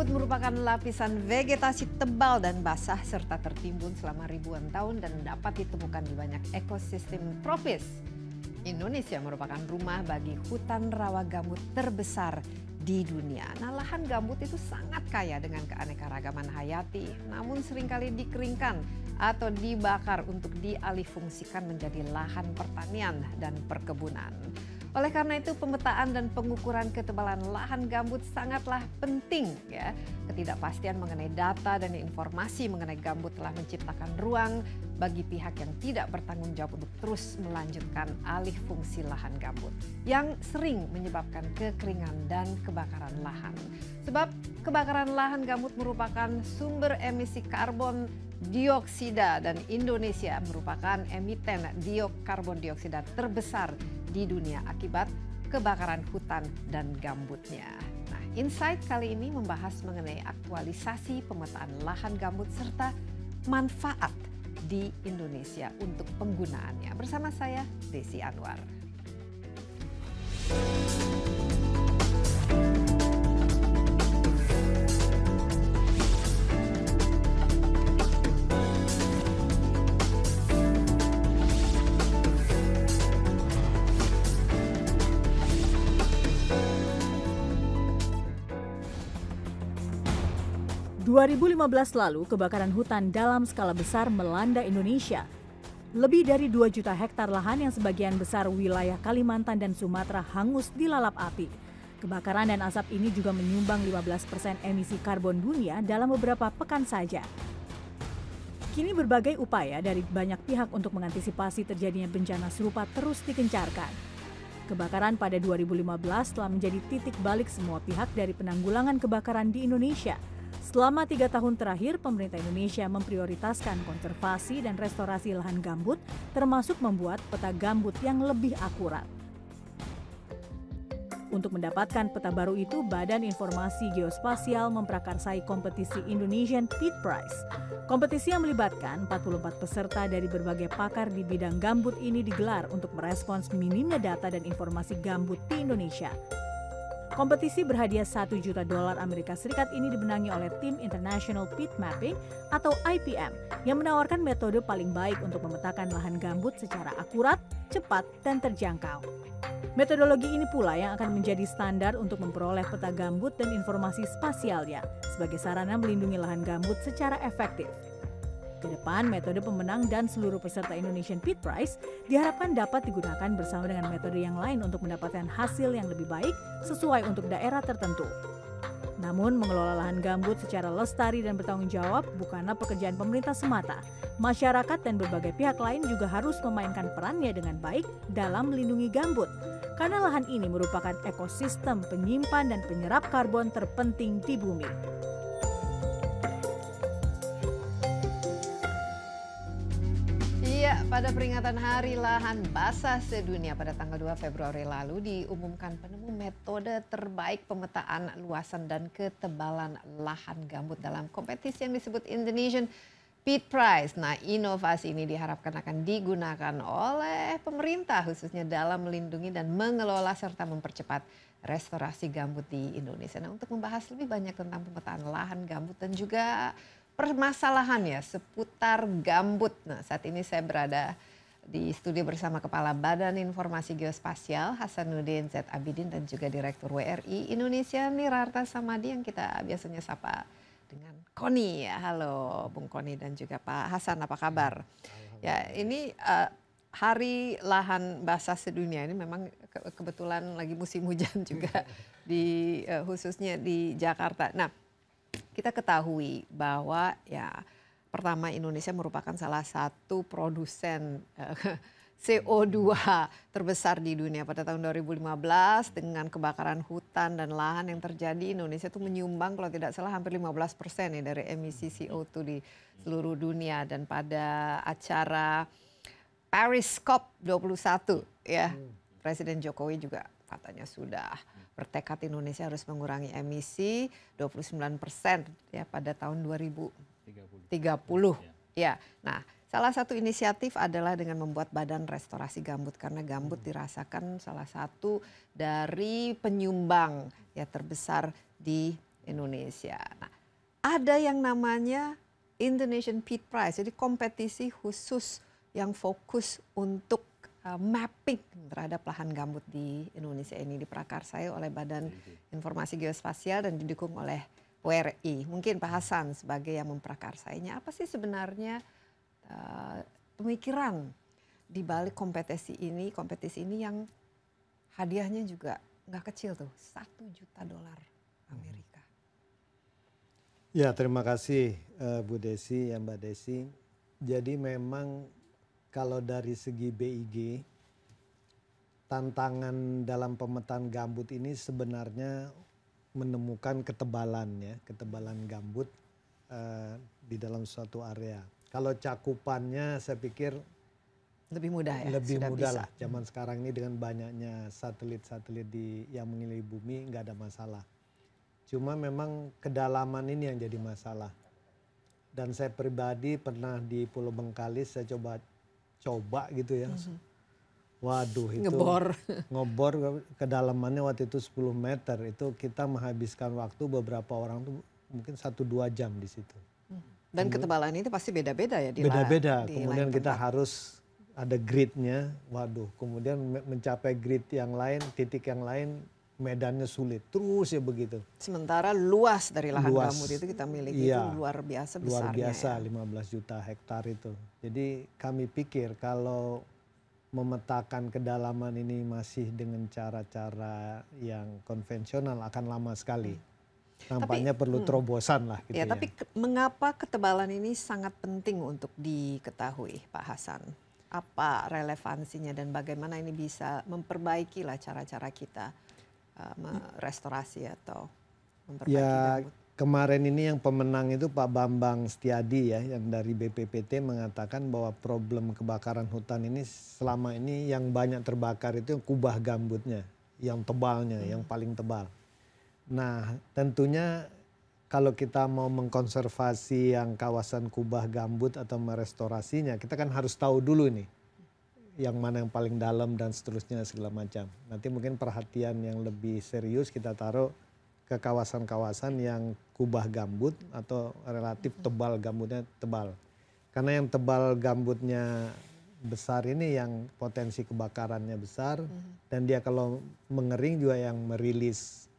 Gambut merupakan lapisan vegetasi tebal dan basah serta tertimbun selama ribuan tahun dan dapat ditemukan di banyak ekosistem tropis. Indonesia merupakan rumah bagi hutan rawa gambut terbesar di dunia. Nah, lahan gambut itu sangat kaya dengan keanekaragaman hayati, namun seringkali dikeringkan atau dibakar untuk dialihfungsikan menjadi lahan pertanian dan perkebunan. Oleh karena itu, pemetaan dan pengukuran ketebalan lahan gambut sangatlah penting, ya. Ketidakpastian mengenai data dan informasi mengenai gambut telah menciptakan ruang bagi pihak yang tidak bertanggung jawab untuk terus melanjutkan alih fungsi lahan gambut yang sering menyebabkan kekeringan dan kebakaran lahan. Sebab kebakaran lahan gambut merupakan sumber emisi karbon dioksida dan Indonesia merupakan emiten karbon dioksida terbesar di dunia akibat kebakaran hutan dan gambutnya. Nah, Insight kali ini membahas mengenai aktualisasi pemetaan lahan gambut serta manfaat di Indonesia untuk penggunaannya. Bersama saya, Desi Anwar. 2015 lalu, kebakaran hutan dalam skala besar melanda Indonesia. Lebih dari 2 juta hektar lahan yang sebagian besar wilayah Kalimantan dan Sumatera hangus dilalap api. Kebakaran dan asap ini juga menyumbang 15% emisi karbon dunia dalam beberapa pekan saja. Kini berbagai upaya dari banyak pihak untuk mengantisipasi terjadinya bencana serupa terus dikencarkan. Kebakaran pada 2015 telah menjadi titik balik semua pihak dari penanggulangan kebakaran di Indonesia. Selama 3 tahun terakhir, pemerintah Indonesia memprioritaskan konservasi dan restorasi lahan gambut, termasuk membuat peta gambut yang lebih akurat. Untuk mendapatkan peta baru itu, Badan Informasi Geospasial memprakarsai kompetisi Indonesian Peat Prize. Kompetisi yang melibatkan 44 peserta dari berbagai pakar di bidang gambut ini digelar untuk merespons minimnya data dan informasi gambut di Indonesia. Kompetisi berhadiah $1 juta Amerika Serikat ini dibenangi oleh tim International Peat Mapping atau IPM yang menawarkan metode paling baik untuk memetakan lahan gambut secara akurat, cepat, dan terjangkau. Metodologi ini pula yang akan menjadi standar untuk memperoleh peta gambut dan informasi spasialnya sebagai sarana melindungi lahan gambut secara efektif. Ke depan, metode pemenang dan seluruh peserta Indonesian Peat Prize diharapkan dapat digunakan bersama dengan metode yang lain untuk mendapatkan hasil yang lebih baik sesuai untuk daerah tertentu. Namun, mengelola lahan gambut secara lestari dan bertanggung jawab bukanlah pekerjaan pemerintah semata. Masyarakat dan berbagai pihak lain juga harus memainkan perannya dengan baik dalam melindungi gambut. Karena lahan ini merupakan ekosistem penyimpan dan penyerap karbon terpenting di bumi. Pada peringatan Hari Lahan Basah Sedunia pada tanggal 2 Februari lalu diumumkan penemu metode terbaik pemetaan luasan dan ketebalan lahan gambut dalam kompetisi yang disebut Indonesian Peat Prize. Nah, inovasi ini diharapkan akan digunakan oleh pemerintah khususnya dalam melindungi dan mengelola serta mempercepat restorasi gambut di Indonesia. Nah, untuk membahas lebih banyak tentang pemetaan lahan gambut dan juga permasalahan ya seputar gambut. Nah, saat ini saya berada di studio bersama Kepala Badan Informasi Geospasial Hasanuddin Z. Abidin dan juga Direktur WRI Indonesia Nirarta Samadi yang kita biasanya sapa dengan Koni ya. Halo Bung Koni dan juga Pak Hasan, apa kabar? Ya, ini Hari Lahan Basah Sedunia ini memang kebetulan lagi musim hujan juga di khususnya di Jakarta. Nah, kita ketahui bahwa ya pertama Indonesia merupakan salah satu produsen CO2 terbesar di dunia. Pada tahun 2015 dengan kebakaran hutan dan lahan yang terjadi, Indonesia itu menyumbang kalau tidak salah hampir 15% ya dari emisi CO2 di seluruh dunia. Dan pada acara Paris COP21 ya, Presiden Jokowi juga katanya sudah bertekad Indonesia harus mengurangi emisi 29% ya pada tahun 2030. Ya. Nah, salah satu inisiatif adalah dengan membuat badan restorasi gambut karena gambut dirasakan salah satu dari penyumbang ya terbesar di Indonesia. Nah, ada yang namanya Indonesian Peat Prize, jadi kompetisi khusus yang fokus untuk mapping terhadap lahan gambut di Indonesia ini diprakarsai oleh Badan Informasi Geospasial dan didukung oleh WRI. Mungkin Pak Hasan sebagai yang memprakarsainya, apa sih sebenarnya pemikiran di balik kompetisi ini yang hadiahnya juga nggak kecil tuh, $1 juta Amerika. Ya, terima kasih Bu Desi, ya Mbak Desi. Jadi memang kalau dari segi BIG, tantangan dalam pemetaan gambut ini sebenarnya menemukan ketebalan gambut di dalam suatu area. Kalau cakupannya saya pikir lebih mudah ya. Lebih sudah mudah bisa. lah. Zaman sekarang ini dengan banyaknya satelit-satelit yang mengelilingi bumi nggak ada masalah. Cuma memang kedalaman ini yang jadi masalah. Dan saya pribadi pernah di Pulau Bengkalis, saya coba gitu ya. Waduh itu ngebor kedalamannya waktu itu 10 meter. Itu kita menghabiskan waktu beberapa orang tuh mungkin 1-2 jam di situ. Dan ketebalan itu pasti beda-beda ya. Beda-beda. Di Kemudian kita harus ada gridnya. Waduh, kemudian mencapai grid yang lain, titik yang lain, medannya sulit. Terus ya begitu. Sementara luas dari lahan gambut itu kita miliki itu luar biasa besarnya. Luar biasa, ya. 15 juta hektar itu. Jadi kami pikir kalau memetakan kedalaman ini masih dengan cara-cara yang konvensional akan lama sekali. Nampaknya perlu terobosan lah gitu ya. Tapi mengapa ketebalan ini sangat penting untuk diketahui, Pak Hasan? Apa relevansinya dan bagaimana ini bisa memperbaiki lah cara-cara kita merestorasi atau memperbaiki gambut? Kemarin ini yang pemenang itu Pak Bambang Setiadi ya, yang dari BPPT mengatakan bahwa problem kebakaran hutan ini selama ini yang banyak terbakar itu yang kubah gambutnya, yang tebalnya, yang paling tebal. Nah tentunya kalau kita mau mengkonservasi yang kawasan kubah gambut atau merestorasinya, kita kan harus tahu dulu nih yang mana yang paling dalam dan seterusnya segala macam. Nanti mungkin perhatian yang lebih serius kita taruh ke kawasan-kawasan yang kubah gambut atau relatif tebal gambutnya tebal. Karena yang tebal gambutnya besar ini yang potensi kebakarannya besar dan dia kalau mengering juga yang merilis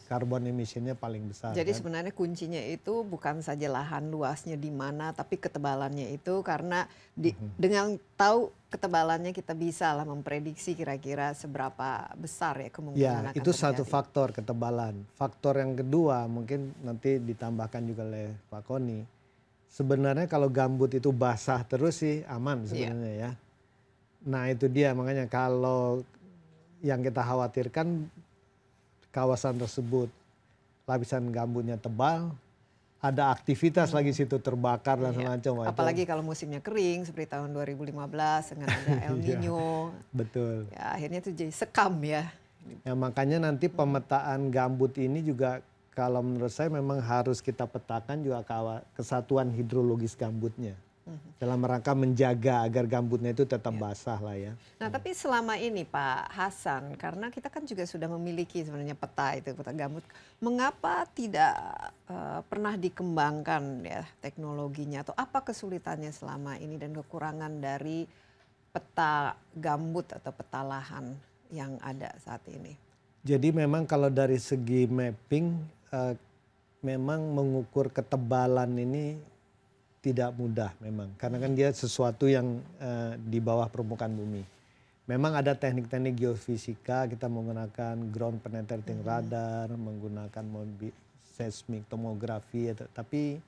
karbon emisinya paling besar. Jadi sebenarnya kuncinya itu bukan saja lahan luasnya di mana, tapi ketebalannya itu karena dengan tahu ketebalannya kita bisa lah memprediksi kira-kira seberapa besar ya kemungkinan akan itu terjadi. satu faktor ketebalan. Faktor yang kedua mungkin nanti ditambahkan juga oleh Pak Koni. Sebenarnya kalau gambut itu basah terus sih aman sebenarnya ya. Nah itu dia makanya kalau yang kita khawatirkan kawasan tersebut lapisan gambutnya tebal, ada aktivitas lagi situ terbakar dan semacam. Apalagi kalau musimnya kering seperti tahun 2015 dengan ada El Nino. Betul. Ya, akhirnya itu jadi sekam ya. Ya makanya nanti pemetaan gambut ini juga kalau menurut saya memang harus kita petakan juga kesatuan hidrologis gambutnya. Dalam rangka menjaga agar gambutnya itu tetap basah lah ya. Nah tapi selama ini Pak Hasan, karena kita kan juga sudah memiliki sebenarnya peta gambut, mengapa tidak pernah dikembangkan ya teknologinya atau apa kesulitannya selama ini dan kekurangan dari peta gambut atau peta lahan yang ada saat ini? Jadi memang kalau dari segi mapping, memang mengukur ketebalan ini tidak mudah memang karena kan dia sesuatu yang di bawah permukaan bumi. Memang ada teknik-teknik geofisika, kita menggunakan ground penetrating radar, menggunakan seismic tomografi, tapi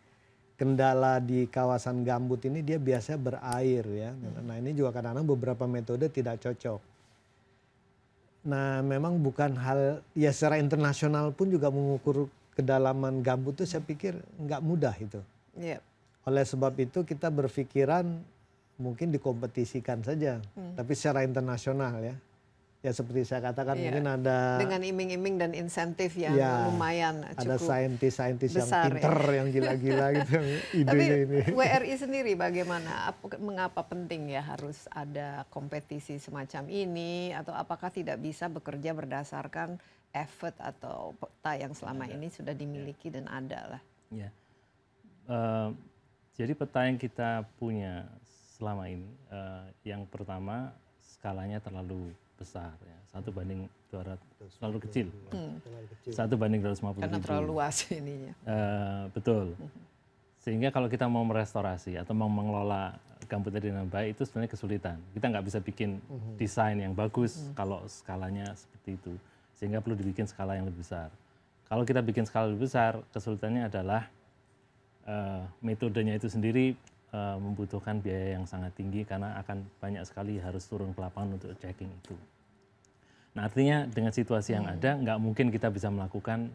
kendala di kawasan gambut ini dia biasanya berair ya. Nah ini juga kadang-kadang beberapa metode tidak cocok. Nah memang bukan hal ya secara internasional pun juga mengukur kedalaman gambut itu saya pikir nggak mudah itu. Oleh sebab itu kita berpikiran mungkin dikompetisikan saja, tapi secara internasional ya. Ya seperti saya katakan mungkin ada dengan iming-iming dan insentif yang lumayan cukup ada saintis-saintis yang besar, pinter, yang gila-gila gitu idenya tapi ini. WRI sendiri bagaimana? Mengapa penting ya harus ada kompetisi semacam ini atau apakah tidak bisa bekerja berdasarkan effort atau peta yang selama ini sudah dimiliki dan ada lah. Ya. Jadi peta yang kita punya selama ini, yang pertama skalanya terlalu besar, ya. 1:200, terlalu kecil. 1:250.000. Karena terlalu luas ininya. Betul. Sehingga kalau kita mau merestorasi atau mau mengelola gambut tadi dengan baik, itu sebenarnya kesulitan. Kita nggak bisa bikin desain yang bagus kalau skalanya seperti itu. Sehingga perlu dibikin skala yang lebih besar. Kalau kita bikin skala lebih besar, kesulitannya adalah metodenya itu sendiri membutuhkan biaya yang sangat tinggi karena akan banyak sekali harus turun ke lapangan untuk checking itu. Nah, artinya dengan situasi yang ada, nggak mungkin kita bisa melakukan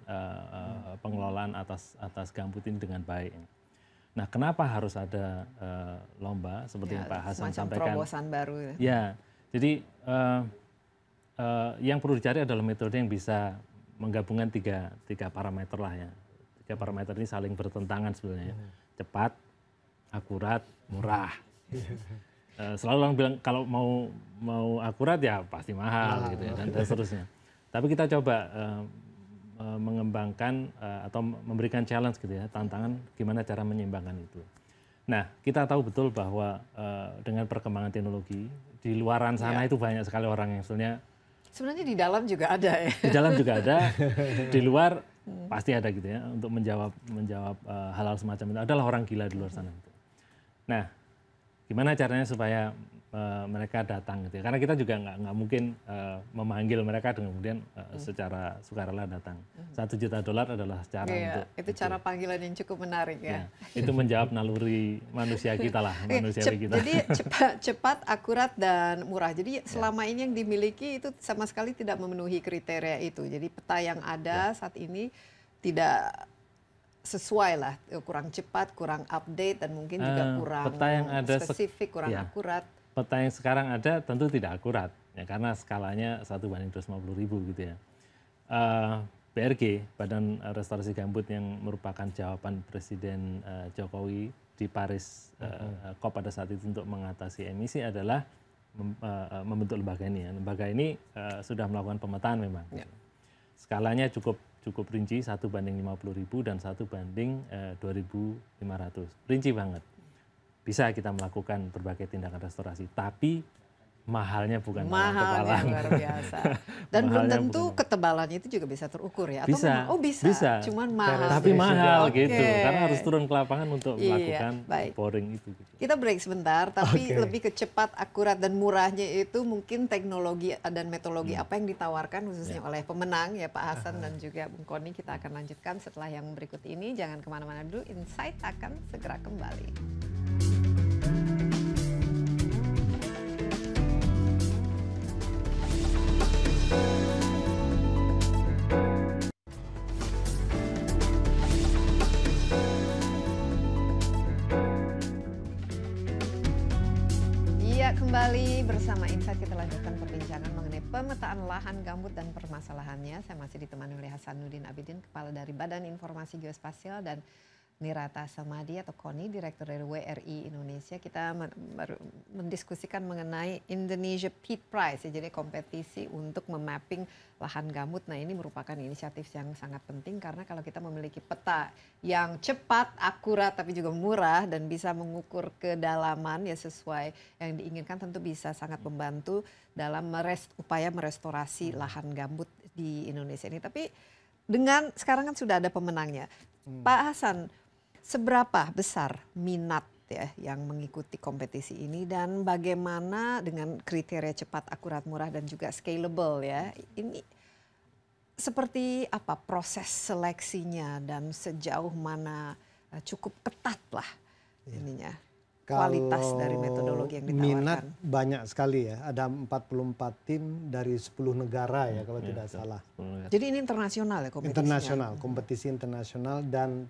pengelolaan atas gambut ini dengan baik. Nah, kenapa harus ada lomba seperti yang Pak Hasan sampaikan? Terobosan baru. Ya, jadi yang perlu dicari adalah metode yang bisa menggabungkan tiga parameter lah ya. 3 parameter ini saling bertentangan sebenarnya. Cepat, akurat, murah. Selalu orang bilang kalau mau akurat ya pasti mahal gitu ya, dan seterusnya. Tapi kita coba mengembangkan atau memberikan challenge gitu ya, tantangan gimana cara menyeimbangkan itu. Nah, kita tahu betul bahwa dengan perkembangan teknologi di luaran sana itu banyak sekali orang yang sebenarnya di dalam juga ada ya. Di dalam juga ada, di luar pasti ada gitu ya, untuk menjawab hal-hal semacam itu. Adalah orang gila di luar sana itu. Nah, gimana caranya supaya mereka datang gitu ya? Karena kita juga nggak mungkin memanggil mereka dengan kemudian secara sukarela datang. $1 juta adalah cara untuk itu cara panggilan yang cukup menarik ya. Itu menjawab naluri manusia kita lah, manusiawi kita. Jadi cepat, akurat dan murah. Jadi selama ini yang dimiliki itu sama sekali tidak memenuhi kriteria itu. Jadi peta yang ada saat ini tidak sesuai lah, kurang cepat, kurang update, dan mungkin juga kurang peta yang ada spesifik, kurang akurat. Peta yang sekarang ada tentu tidak akurat, ya, karena skalanya 1:250.000 gitu ya. BRG, Badan Restorasi Gambut, yang merupakan jawaban Presiden Jokowi di Paris COP pada saat itu untuk mengatasi emisi adalah membentuk lembaga ini. Ya. Lembaga ini sudah melakukan pemetaan memang. Ya. Skalanya cukup rinci, 1:50.000 dan 1:2.500. Rinci banget. Bisa kita melakukan berbagai tindakan restorasi, tapi mahalnya bukan mahalnya luar biasa. Dan belum tentu ketebalannya itu juga bisa terukur ya? Atau bisa, memang, bisa, cuman mahal. Tapi mahal gitu, karena harus turun ke lapangan untuk melakukan boring itu. Gitu. Kita break sebentar, tapi lebih ke cepat, akurat, dan murahnya itu mungkin teknologi dan metodologi apa yang ditawarkan khususnya oleh pemenang ya Pak Hasan dan juga Bung Koni. Kita akan lanjutkan setelah yang berikut ini. Jangan kemana-mana dulu, Insight akan segera kembali. Kembali bersama Insight, kita lanjutkan perbincangan mengenai pemetaan lahan gambut dan permasalahannya. Saya masih ditemani oleh Hasanuddin Abidin, Kepala dari Badan Informasi Geospasial, dan Nirata Samadi atau Koni, Direktur dari WRI Indonesia. Kita mendiskusikan mengenai Indonesia Peat Prize, ya, jadi kompetisi untuk memapping lahan gambut. Nah, ini merupakan inisiatif yang sangat penting karena kalau kita memiliki peta yang cepat, akurat, tapi juga murah dan bisa mengukur kedalaman ya sesuai yang diinginkan, tentu bisa sangat membantu dalam upaya merestorasi lahan gambut di Indonesia ini. Tapi dengan sekarang kan sudah ada pemenangnya. Pak Hasan, seberapa besar minat ya yang mengikuti kompetisi ini, dan bagaimana dengan kriteria cepat, akurat, murah, dan juga scalable ya? Ini seperti apa proses seleksinya dan sejauh mana cukup ketat lah ininya? Kualitas dari metodologi yang ditawarkan. Minat banyak sekali ya, ada 44 tim dari 10 negara ya kalau tidak salah. Jadi ini internasional ya kompetisinya? Internasional, kompetisi internasional, dan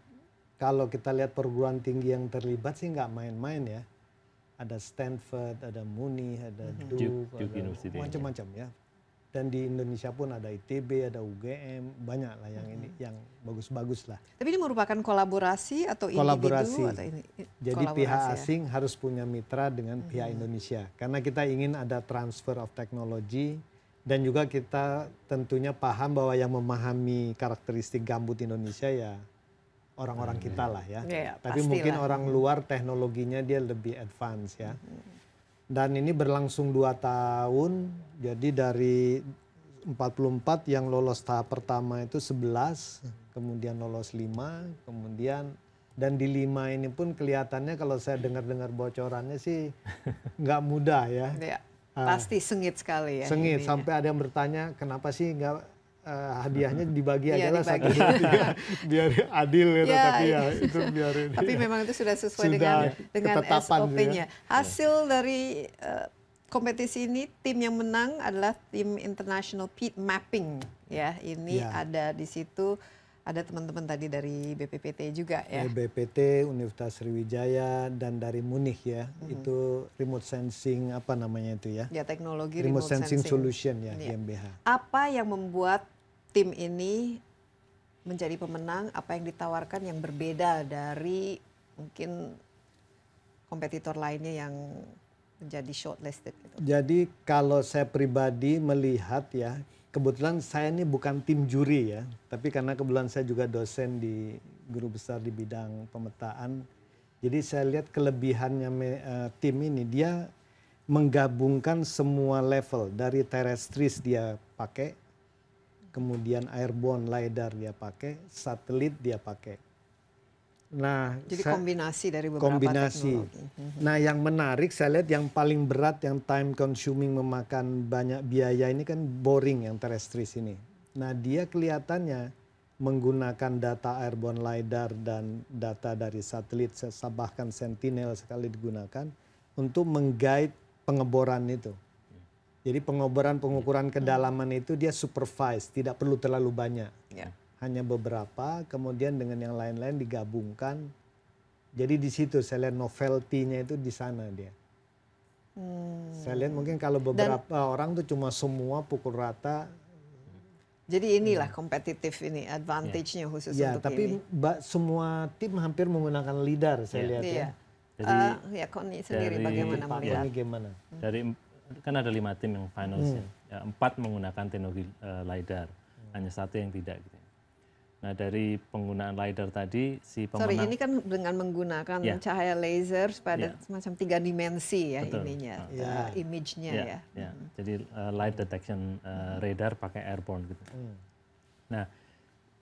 kalau kita lihat perguruan tinggi yang terlibat sih nggak main-main ya. Ada Stanford, ada Muni, ada Duke, ada macam-macam ya. Dan di Indonesia pun ada ITB, ada UGM, banyak lah yang ini, yang bagus-bagus lah. Tapi ini merupakan kolaborasi atau individu? Kolaborasi. Atau ini, jadi pihak asing harus punya mitra dengan pihak Indonesia. Karena kita ingin ada transfer of technology Dan juga kita tentunya paham bahwa yang memahami karakteristik gambut Indonesia ya orang-orang kita lah ya. Tapi mungkin orang luar teknologinya dia lebih advance ya. Dan ini berlangsung 2 tahun, jadi dari 44 yang lolos tahap pertama itu 11, kemudian lolos 5, kemudian dan di 5 ini pun kelihatannya kalau saya dengar-dengar bocorannya sih nggak mudah ya. Pasti sengit sekali ya. Sengit, sampai ada yang bertanya kenapa sih nggak hadiahnya dibagi aja lah 1, 2, 3 biar adil gitu, tapi ya itu biar ini. Tapi memang itu sudah sesuai dengan SOP-nya. Hasil dari kompetisi ini tim yang menang adalah tim International Peat Mapping ya. Ini ada di situ. Ada teman-teman tadi dari BPPT juga ya. BPPT, Universitas Sriwijaya, dan dari Munich ya. Itu remote sensing apa namanya itu ya. Ya, teknologi remote sensing solution ya, GmbH. Apa yang membuat tim ini menjadi pemenang? Apa yang ditawarkan yang berbeda dari mungkin kompetitor lainnya yang menjadi shortlisted gitu? Jadi kalau saya pribadi melihat ya, kebetulan saya ini bukan tim juri ya, tapi karena kebetulan saya juga dosen di guru besar di bidang pemetaan, jadi saya lihat kelebihannya tim ini, dia menggabungkan semua level, dari terrestris dia pakai, kemudian airborne lidar dia pakai, satelit dia pakai. Nah, jadi kombinasi dari beberapa teknologi. Nah, yang menarik saya lihat yang paling berat, yang time consuming, memakan banyak biaya ini kan boring yang terrestris ini. Nah, dia kelihatannya menggunakan data airborne lidar dan data dari satelit, bahkan Sentinel sekali digunakan untuk mengguide pengeboran itu. Jadi pengukuran kedalaman itu dia supervise, tidak perlu terlalu banyak. Hanya beberapa, kemudian dengan yang lain-lain digabungkan. Jadi di situ saya lihat novelty-nya itu di sana dia. Saya lihat mungkin kalau beberapa orang tuh cuma semua pukul rata. Jadi inilah kompetitif ini, advantage-nya khusus untuk ini. Tapi semua tim hampir menggunakan lidar saya lihat ya. Jadi ya Koni sendiri bagaimana melihat? Dari kan ada 5 tim yang finals ya, 4 menggunakan teknologi lidar, hanya 1 yang tidak gitu. Nah, dari penggunaan lidar tadi si pemenang. Sorry, ini kan dengan menggunakan cahaya laser pada semacam 3 dimensi ya. Betul. Ininya, image-nya ya. Jadi light detection radar pakai airborne gitu. Nah,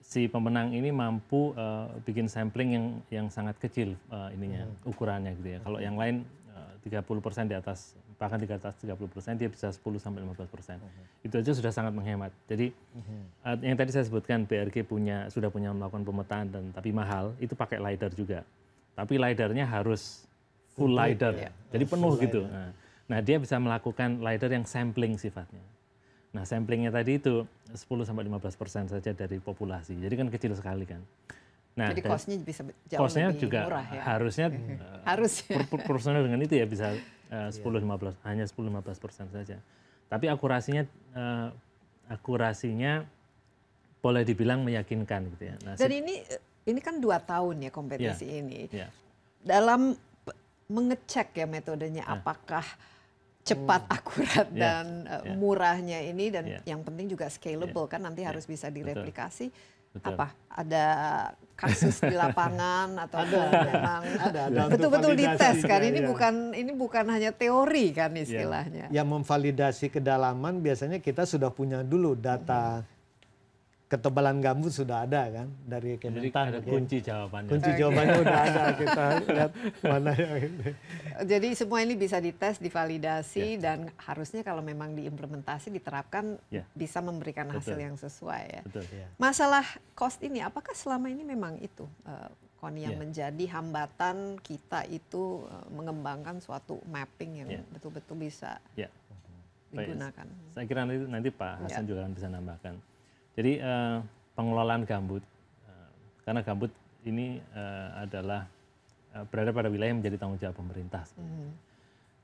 si pemenang ini mampu bikin sampling yang sangat kecil ukurannya gitu ya. Kalau yang lain 30% di atas, bahkan di atas 30%, dia bisa 10-15%. Itu aja sudah sangat menghemat. Jadi yang tadi saya sebutkan BRG sudah punya melakukan pemetaan tapi mahal, itu pakai lidar juga. Tapi lidarnya harus full lidar, jadi penuh gitu. Nah, dia bisa melakukan lidar yang sampling sifatnya. Nah, samplingnya tadi itu 10-15% saja dari populasi, jadi kan kecil sekali kan. Nah, jadi cost-nya bisa jauh lebih juga murah ya. Harusnya proporsional dengan itu ya bisa 10-15, hanya 10-15% saja. Tapi akurasinya boleh dibilang meyakinkan gitu ya. Nah, dan ini kan 2 tahun ya kompetisi ini. Dalam mengecek ya metodenya apakah cepat, akurat dan murahnya ini, dan yang penting juga scalable kan nanti harus bisa direplikasi. Betul. Apa ada kasus di lapangan atau memang betul-betul dites kan? Ini bukan hanya teori kan istilahnya. Yang memvalidasi kedalaman biasanya kita sudah punya dulu data ketebalan gambut sudah ada kan dari Kementan. Jadi ada kunci jawabannya. Kunci jawabannya udah ada, kita lihat mana yang ini. Jadi semua ini bisa dites, divalidasi dan harusnya kalau memang diimplementasi, diterapkan bisa memberikan hasil yang sesuai ya. Masalah cost ini, apakah selama ini memang itu Koni yang menjadi hambatan kita itu mengembangkan suatu mapping yang betul-betul bisa digunakan? Saya kira nanti Pak Hasan juga akan bisa nambahkan. Jadi pengelolaan gambut, karena gambut ini adalah berada pada wilayah yang menjadi tanggung jawab pemerintah.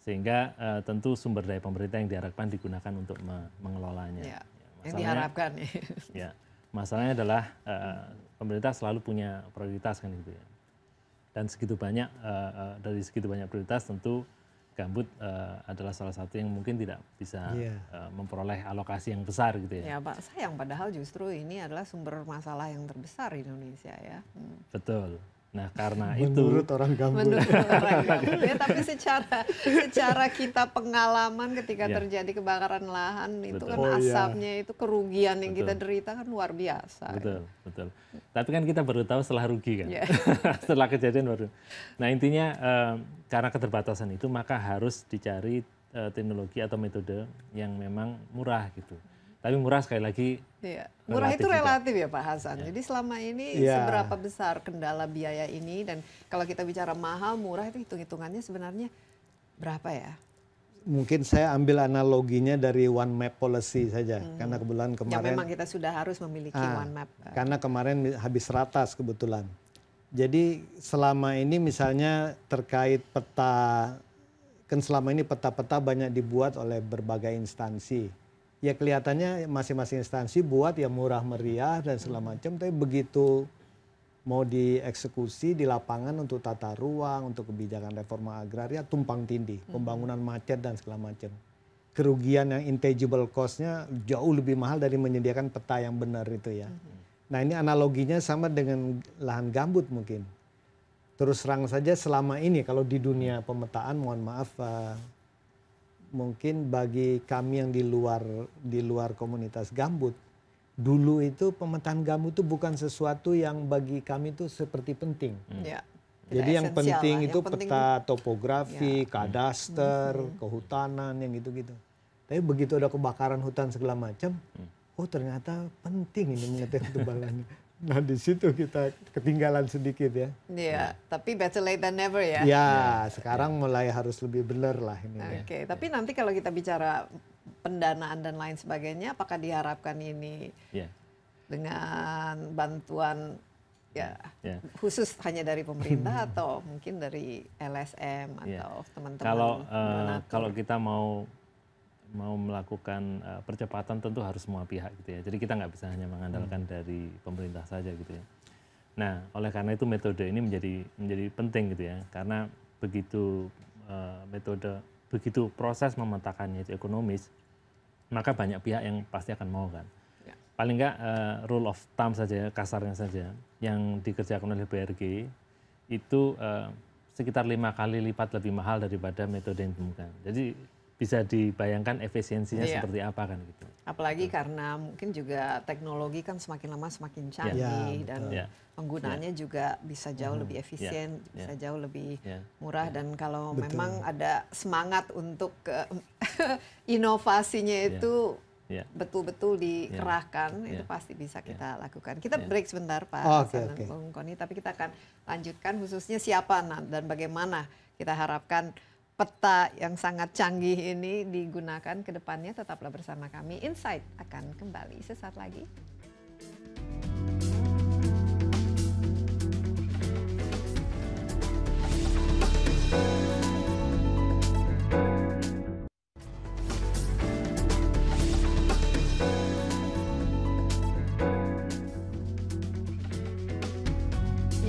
Sehingga tentu sumber daya pemerintah yang diharapkan digunakan untuk mengelolanya. Yang diharapkan ya. Masalahnya adalah pemerintah selalu punya prioritas kan gitu ya. Dan segitu banyak, dari segitu banyak prioritas tentu gambut adalah salah satu yang mungkin tidak bisa memperoleh alokasi yang besar gitu ya. Ya Pak, sayang padahal justru ini adalah sumber masalah yang terbesar di Indonesia ya. Betul. Nah karena menurut orang gambut. Menurut orang gambut ya, tapi secara kita pengalaman ketika terjadi kebakaran lahan itu kan asapnya itu kerugian yang kita derita kan luar biasa. Betul, betul. Tapi kan kita baru tahu setelah rugi kan, setelah kejadian baru. Nah intinya karena keterbatasan itu maka harus dicari teknologi atau metode yang memang murah gitu. Tapi murah sekali lagi. Iya. Murah itu relatif ya Pak Hasan. Jadi selama ini seberapa besar kendala biaya ini, dan kalau kita bicara mahal, murah itu hitung-hitungannya sebenarnya berapa ya? Mungkin saya ambil analoginya dari One Map Policy saja, karena kebetulan kemarin. Ya memang kita sudah harus memiliki One Map. Karena kemarin habis ratas kebetulan. Jadi selama ini misalnya terkait peta, kan selama ini peta-peta banyak dibuat oleh berbagai instansi. Ya kelihatannya masing-masing instansi buat ya murah meriah dan segala macam, tapi begitu mau dieksekusi di lapangan untuk tata ruang, untuk kebijakan reforma agraria tumpang tindih, pembangunan macet dan segala macam. Kerugian yang intangible cost-nya jauh lebih mahal dari menyediakan peta yang benar itu ya. Nah ini analoginya sama dengan lahan gambut mungkin. Terus terang saja selama ini kalau di dunia pemetaan, mohon maaf, mungkin bagi kami yang di luar komunitas gambut, dulu itu pemetaan gambut itu bukan sesuatu yang bagi kami itu seperti penting. Jadi yang penting itu peta topografi, kadaster, kehutanan, yang gitu-gitu. Tapi begitu ada kebakaran hutan segala macam, oh ternyata penting ini mengetahui ketebalannya. Nah di situ kita ketinggalan sedikit ya. Iya, tapi better late than never ya. Ya, sekarang mulai harus lebih benar lah ini. Oke, tapi nanti kalau kita bicara pendanaan dan lain sebagainya, apakah diharapkan ini dengan bantuan khusus hanya dari pemerintah atau mungkin dari LSM atau teman-teman? Kalau kita mau melakukan percepatan tentu harus semua pihak gitu ya. Jadi kita nggak bisa hanya mengandalkan dari pemerintah saja gitu ya. Nah, oleh karena itu metode ini menjadi penting gitu ya. Karena begitu begitu proses memetakannya itu ekonomis, maka banyak pihak yang pasti akan mau kan. Paling nggak rule of thumb saja, kasarnya saja, yang dikerjakan oleh BRG itu sekitar 5 kali lipat lebih mahal daripada metode yang ditemukan. Jadi bisa dibayangkan efisiensinya seperti apa kan gitu. Apalagi karena mungkin juga teknologi kan semakin lama semakin canggih dan penggunaannya juga bisa jauh lebih efisien, bisa jauh lebih murah, dan kalau memang ada semangat untuk inovasinya itu betul-betul dikerahkan, itu pasti bisa kita lakukan. Kita break sebentar Pak Hasan dan Bung Kony, tapi kita akan lanjutkan khususnya siapa dan bagaimana kita harapkan peta yang sangat canggih ini digunakan ke depannya. Tetaplah bersama kami. Insight akan kembali sesaat lagi.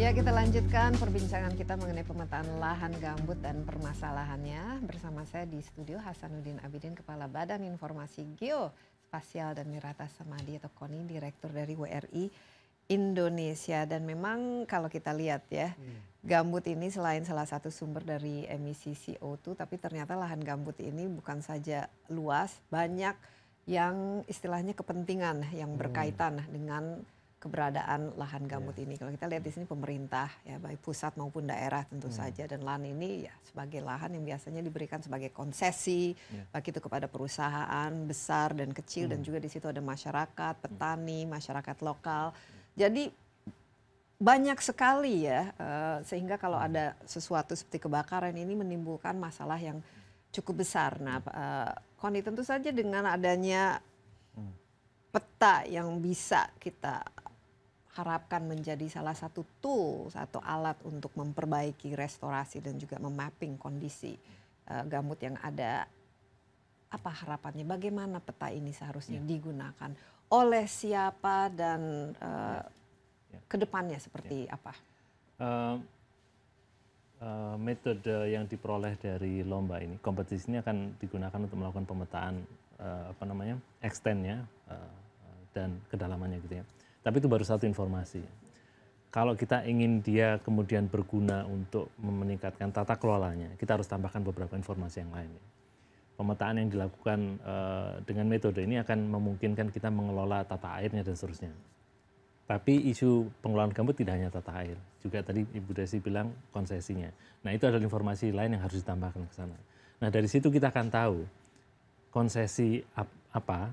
Ya, kita lanjutkan perbincangan kita mengenai pemetaan lahan gambut dan permasalahannya. Bersama saya di studio Hasanuddin Abidin, Kepala Badan Informasi Geospasial dan Mirata Samadi atau KONI, Direktur dari WRI Indonesia. Dan memang kalau kita lihat ya, gambut ini selain salah satu sumber dari emisi CO2, tapi ternyata lahan gambut ini bukan saja luas, banyak yang istilahnya kepentingan yang berkaitan dengan keberadaan lahan gambut ini. Kalau kita lihat di sini pemerintah ya, baik pusat maupun daerah tentu saja, dan lahan ini ya sebagai lahan yang biasanya diberikan sebagai konsesi baik itu kepada perusahaan besar dan kecil, dan juga di situ ada masyarakat, petani, masyarakat lokal. Jadi banyak sekali ya, sehingga kalau ada sesuatu seperti kebakaran ini menimbulkan masalah yang cukup besar. Nah, Koni, tentu saja dengan adanya peta yang bisa kita harapkan menjadi salah satu tool atau alat untuk memperbaiki restorasi dan juga memapping kondisi gambut yang ada. Apa harapannya? Bagaimana peta ini seharusnya digunakan? Oleh siapa dan kedepannya seperti apa? metode yang diperoleh dari lomba ini, kompetisi ini akan digunakan untuk melakukan pemetaan extend-nya dan kedalamannya gitu ya. Tapi itu baru satu informasi. Kalau kita ingin dia kemudian berguna untuk meningkatkan tata kelolanya, kita harus tambahkan beberapa informasi yang lain. Pemetaan yang dilakukan dengan metode ini akan memungkinkan kita mengelola tata airnya dan seterusnya. Tapi isu pengelolaan gambut tidak hanya tata air, juga tadi Ibu Desi bilang konsesinya. Nah itu adalah informasi lain yang harus ditambahkan ke sana. Nah dari situ kita akan tahu konsesi apa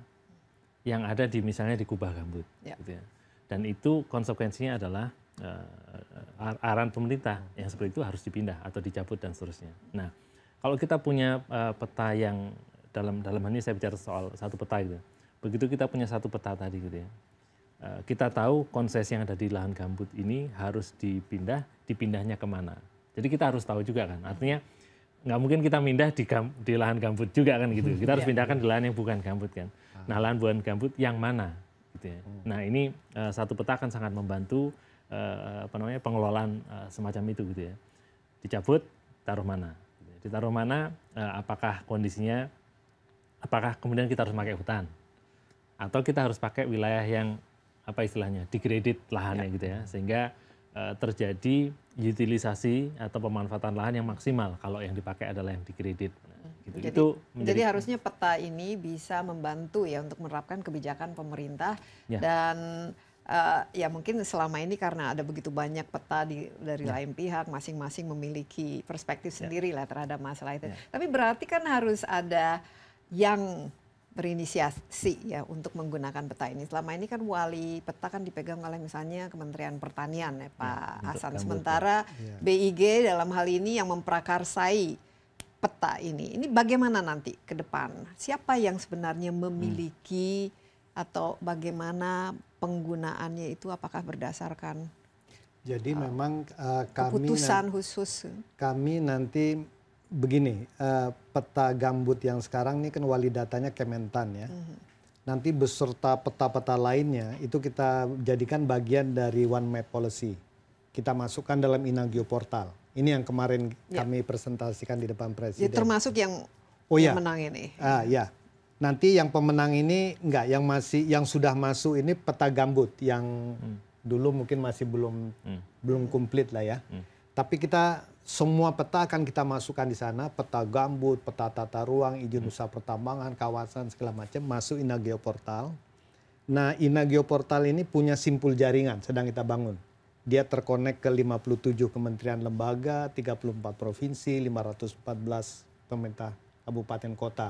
yang ada di misalnya di kubah gambut. Gitu ya. Dan itu konsekuensinya adalah arahan pemerintah yang seperti itu harus dipindah atau dicabut dan seterusnya. Nah kalau kita punya peta yang dalam hal ini saya bicara soal satu peta gitu. Begitu kita punya satu peta tadi gitu ya. Kita tahu konsesi yang ada di lahan gambut ini harus dipindahnya kemana. Jadi kita harus tahu juga kan, artinya nggak mungkin kita pindah di lahan gambut juga kan gitu. Kita harus pindahkan di lahan yang bukan gambut kan. Nah lahan bukan gambut yang mana? Gitu ya. Nah ini satu peta akan sangat membantu pengelolaan semacam itu gitu ya. Dicabut, taruh mana? Ditaruh mana? Apakah kondisinya? Apakah kemudian kita harus pakai hutan? Atau kita harus pakai wilayah yang apa istilahnya degraded lahannya gitu ya, sehingga terjadi utilisasi atau pemanfaatan lahan yang maksimal kalau yang dipakai adalah yang degraded. Gitu. Jadi harusnya peta ini bisa membantu ya untuk menerapkan kebijakan pemerintah dan ya mungkin selama ini karena ada begitu banyak peta dari lain pihak, masing-masing memiliki perspektif sendiri lah terhadap masalah itu. Tapi berarti kan harus ada yang berinisiasi ya untuk menggunakan peta ini. Selama ini kan wali peta kan dipegang oleh misalnya Kementerian Pertanian ya Pak Hasan. Sementara BIG dalam hal ini yang memprakarsai peta ini. Ini bagaimana nanti ke depan? Siapa yang sebenarnya memiliki atau bagaimana penggunaannya itu, apakah berdasarkan jadi memang keputusan khusus? Kami nanti begini, peta gambut yang sekarang ini kan wali datanya Kementan ya. Nanti beserta peta-peta lainnya itu kita jadikan bagian dari One Map Policy. Kita masukkan dalam Inagio Portal. Ini yang kemarin kami presentasikan di depan Presiden. Ya, termasuk yang menang ini. Ya. Nanti yang pemenang ini enggak, yang sudah masuk ini peta gambut yang dulu mungkin masih belum komplit lah ya. Tapi kita semua peta akan kita masukkan di sana, peta gambut, peta tata ruang, izin usaha pertambangan, kawasan segala macam masuk Inagio Portal. Nah, Inagio Portal ini punya simpul jaringan sedang kita bangun. Dia terkonek ke 57 kementerian lembaga, 34 provinsi, 514 pemerintah kabupaten kota.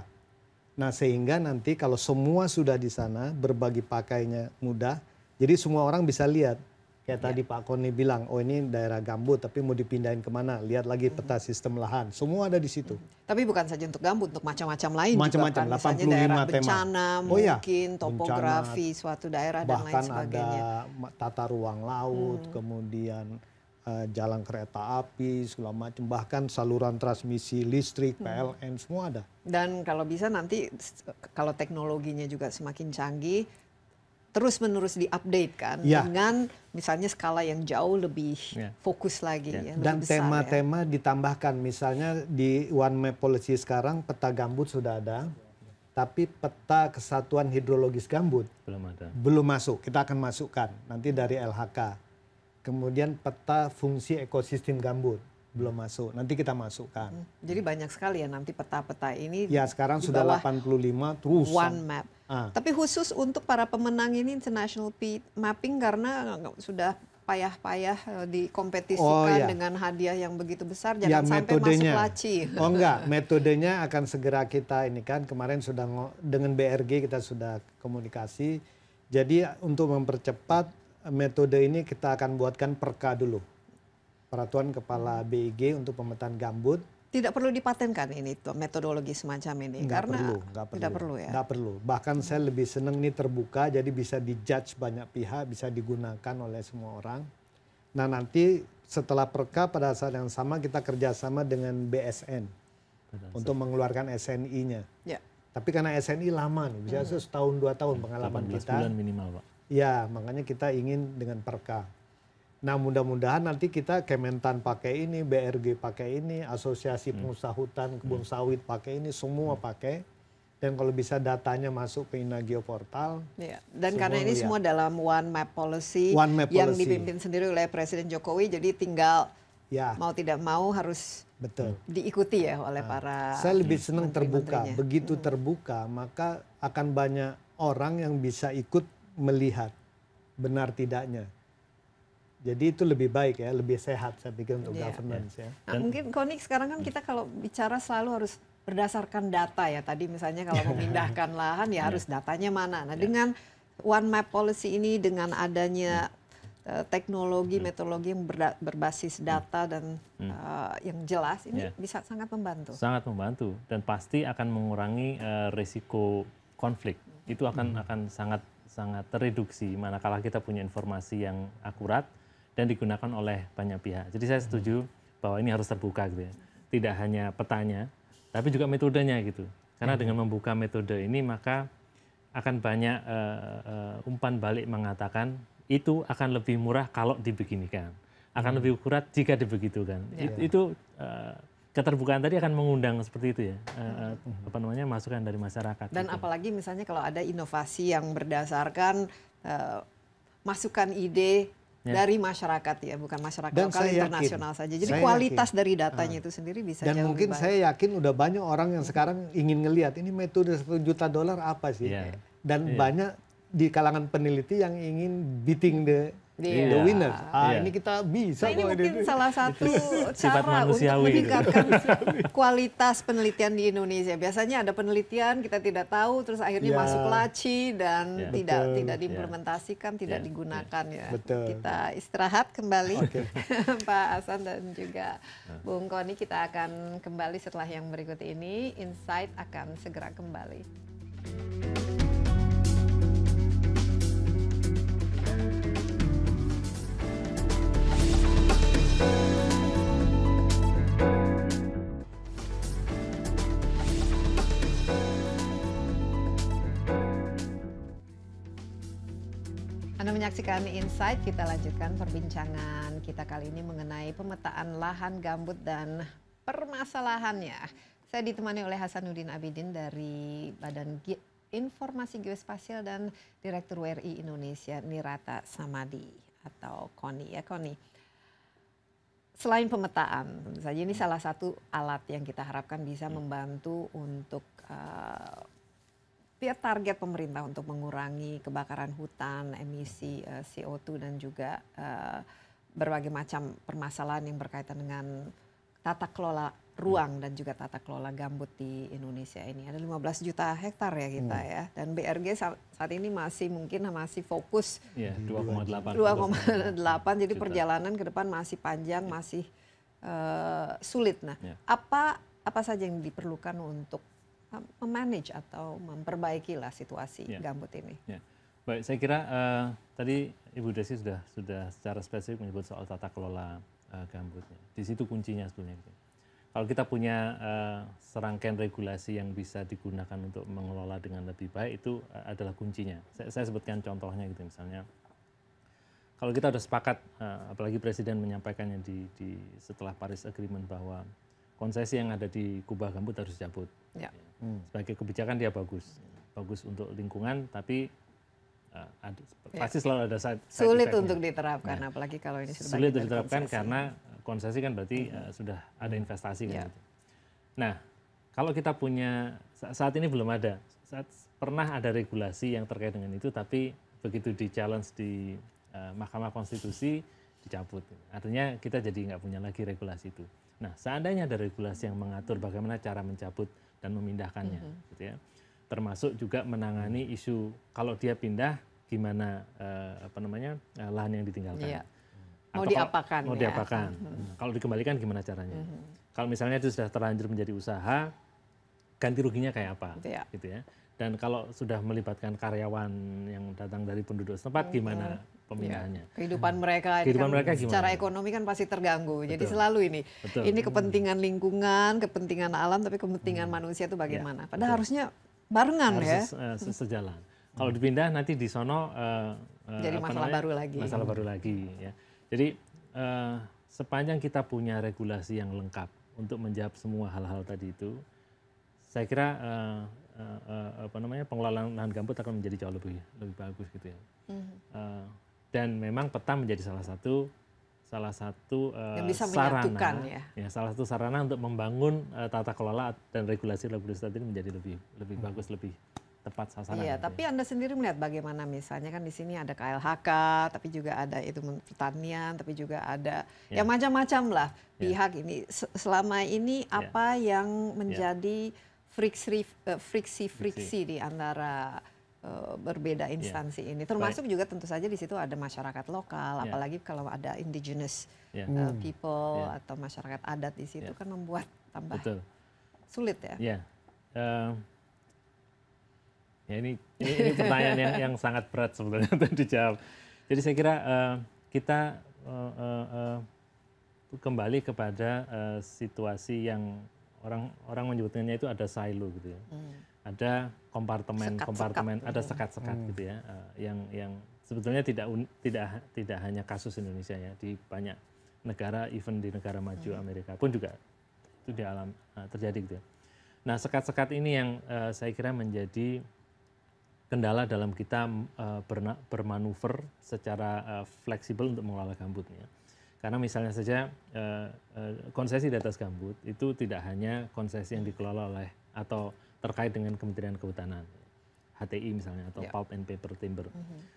Nah, sehingga nanti kalau semua sudah di sana, berbagi pakainya mudah, jadi semua orang bisa lihat. Kayak tadi Pak Koni bilang, oh ini daerah gambut tapi mau dipindahin kemana? Lihat lagi peta sistem lahan, semua ada di situ. Tapi bukan saja untuk gambut, untuk macam-macam lain macam-macam, juga kan. Misalnya daerah bencana, mungkin topografi bencana, suatu daerah dan lain sebagainya. Bahkan ada tata ruang laut, kemudian jalan kereta api, segala macam. Bahkan saluran transmisi listrik, PLN, semua ada. Dan kalau bisa nanti, kalau teknologinya juga semakin canggih, terus-menerus di-update kan dengan misalnya skala yang jauh lebih fokus lagi. Ya, dan tema-tema ditambahkan, misalnya di One Map Policy sekarang peta gambut sudah ada, tapi peta kesatuan hidrologis gambut belum masuk, kita akan masukkan nanti dari LHK. Kemudian peta fungsi ekosistem gambut belum masuk, nanti kita masukkan. Jadi banyak sekali ya nanti peta-peta ini. Ya sekarang sudah 85 terus. One Map. Tapi khusus untuk para pemenang ini international mapping karena sudah payah-payah dikompetisikan dengan hadiah yang begitu besar, jangan sampai masuk laci. Oh enggak, metodenya akan segera kita ini kan, kemarin sudah dengan BRG kita sudah komunikasi. Jadi untuk mempercepat metode ini kita akan buatkan perka dulu. Peraturan Kepala BIG untuk pemetaan gambut. Tidak perlu dipatenkan ini metodologi semacam ini? Nggak karena perlu. Tidak perlu ya? Nggak perlu. Bahkan saya lebih senang ini terbuka, jadi bisa dijudge banyak pihak, bisa digunakan oleh semua orang. Nah nanti setelah perka pada saat yang sama kita kerjasama dengan BSN untuk mengeluarkan SNI-nya. Ya. Tapi karena SNI lama nih, bisa setahun 2 tahun pengalaman kita. 18 bulan minimal Pak. Ya, makanya kita ingin dengan perka. Nah, mudah-mudahan nanti kita Kementan pakai ini, BRG pakai ini, Asosiasi Pengusaha Hutan Kebun Sawit pakai ini, semua pakai. Dan kalau bisa datanya masuk ke Inagio Portal. Ya. Dan karena ini semua dalam One Map Policy yang dipimpin sendiri oleh Presiden Jokowi, jadi tinggal mau tidak mau harus diikuti ya oleh para. Saya lebih senang terbuka. Begitu terbuka, maka akan banyak orang yang bisa ikut melihat benar tidaknya. Jadi itu lebih baik ya, lebih sehat saya pikir untuk governance ya. Nah, mungkin Koni sekarang kan kita kalau bicara selalu harus berdasarkan data ya. Tadi misalnya kalau memindahkan lahan ya harus datanya mana. Nah, dengan One Map Policy ini, dengan adanya teknologi, metodologi yang berbasis data dan yang jelas, ini bisa sangat membantu. Sangat membantu dan pasti akan mengurangi risiko konflik. Itu akan sangat terreduksi manakala kita punya informasi yang akurat dan digunakan oleh banyak pihak. Jadi saya setuju bahwa ini harus terbuka gitu ya. Tidak hanya petanya, tapi juga metodenya gitu. Karena dengan membuka metode ini maka akan banyak umpan balik mengatakan itu akan lebih murah kalau dibeginikan. Akan lebih akurat jika dibegitukan. Itu keterbukaan tadi akan mengundang seperti itu ya. Masukan dari masyarakat. Dan gitu. Apalagi misalnya kalau ada inovasi yang berdasarkan masukan ide dari masyarakat ya, bukan masyarakat lokal, internasional saja. Jadi kualitas dari datanya itu sendiri bisa jauh lebih baik. Dan mungkin saya yakin udah banyak orang yang sekarang ingin ngelihat ini metode $1 juta apa sih. Dan banyak di kalangan peneliti yang ingin beating the winners. Ini kita bisa. Nah, ini mungkin salah satu cara untuk meningkatkan kualitas penelitian di Indonesia. Biasanya ada penelitian kita tidak tahu, terus akhirnya masuk laci dan tidak diimplementasikan, tidak digunakan ya. Kita istirahat kembali, Pak Hasan dan juga Bung Koni. Kita akan kembali setelah yang berikut ini. Insight akan segera kembali. Anda menyaksikan Insight, kita lanjutkan perbincangan kita kali ini mengenai pemetaan lahan gambut dan permasalahannya. Saya ditemani oleh Hasanuddin Abidin dari Badan Informasi Geospasial dan Direktur WRI Indonesia Nirata Samadi atau KONI ya KONI. Selain pemetaan, tentu saja ini salah satu alat yang kita harapkan bisa membantu untuk target pemerintah untuk mengurangi kebakaran hutan, emisi CO2 dan juga berbagai macam permasalahan yang berkaitan dengan tata kelola ruang dan juga tata kelola gambut di Indonesia ini. Ada 15 juta hektar ya kita ya. Dan BRG saat ini masih fokus 2,8. Jadi perjalanan ke depan masih panjang, masih sulit. Nah, apa saja yang diperlukan untuk memanage atau memperbaiki lah situasi gambut ini. Baik, saya kira tadi Ibu Desi sudah secara spesifik menyebut soal tata kelola gambutnya. Di situ kuncinya sebetulnya. Kalau kita punya serangkaian regulasi yang bisa digunakan untuk mengelola dengan lebih baik, itu adalah kuncinya. Saya sebutkan contohnya gitu misalnya. Kalau kita sudah sepakat, apalagi Presiden menyampaikannya di setelah Paris Agreement bahwa konsesi yang ada di kubah gambut harus dicabut. Sebagai kebijakan dia bagus untuk lingkungan, tapi pasti selalu ada sulit untuk diterapkan, apalagi kalau ini sudah sulit diterapkan karena konsesi kan berarti sudah ada investasi kan gitu. Nah, kalau kita punya saat ini belum ada, pernah ada regulasi yang terkait dengan itu, tapi begitu di challenge di Mahkamah Konstitusi dicabut. Artinya kita jadi nggak punya lagi regulasi itu. Nah, seandainya ada regulasi yang mengatur bagaimana cara mencabut dan memindahkannya, gitu ya. Termasuk juga menangani isu kalau dia pindah gimana lahan yang ditinggalkan. Mau diapakan? Mau diapakan. Kalau dikembalikan gimana caranya? Kalau misalnya itu sudah terlanjur menjadi usaha, ganti ruginya kayak apa, gitu ya. Dan kalau sudah melibatkan karyawan yang datang dari penduduk setempat, gimana pemindahannya? Kehidupan mereka secara ekonomi kan pasti terganggu. Jadi selalu ini kepentingan lingkungan, kepentingan alam, tapi kepentingan manusia itu bagaimana? Padahal harusnya barengan harus sejalan. Kalau dipindah nanti di sono jadi masalah baru lagi. Masalah baru lagi ya. Jadi sepanjang kita punya regulasi yang lengkap untuk menjawab semua hal-hal tadi itu, saya kira pengelolaan lahan gambut akan menjadi jauh lebih bagus gitu ya. Dan memang peta menjadi salah satu yang bisa sarana, menyatukan salah satu sarana untuk membangun tata kelola dan regulasi-regulasi tadi menjadi lebih bagus, lebih tepat sasaran. Iya, gitu tapi Anda sendiri melihat bagaimana misalnya kan di sini ada KLHK, tapi juga ada itu pertanian, tapi juga ada ya macam-macam lah pihak ini. Selama ini apa yang menjadi friksi di antara berbeda instansi ini, termasuk juga tentu saja di situ ada masyarakat lokal, apalagi kalau ada indigenous people atau masyarakat adat di situ kan membuat tambah sulit ya. Ya ini pertanyaan yang sangat berat sebetulnya untuk dijawab. Jadi saya kira kita kembali kepada situasi yang orang menyebutnya itu ada silo gitu ya. Ada kompartemen, ada sekat-sekat gitu ya, yang sebetulnya tidak hanya kasus Indonesia ya, di banyak negara, even di negara maju Amerika pun juga itu terjadi gitu ya. Nah sekat-sekat ini yang saya kira menjadi kendala dalam kita bermanuver secara fleksibel untuk mengelola gambutnya. Karena misalnya saja konsesi di atas gambut itu tidak hanya konsesi yang dikelola oleh atau terkait dengan Kementerian Kehutanan, HTI misalnya, atau Pulp and Paper Timber.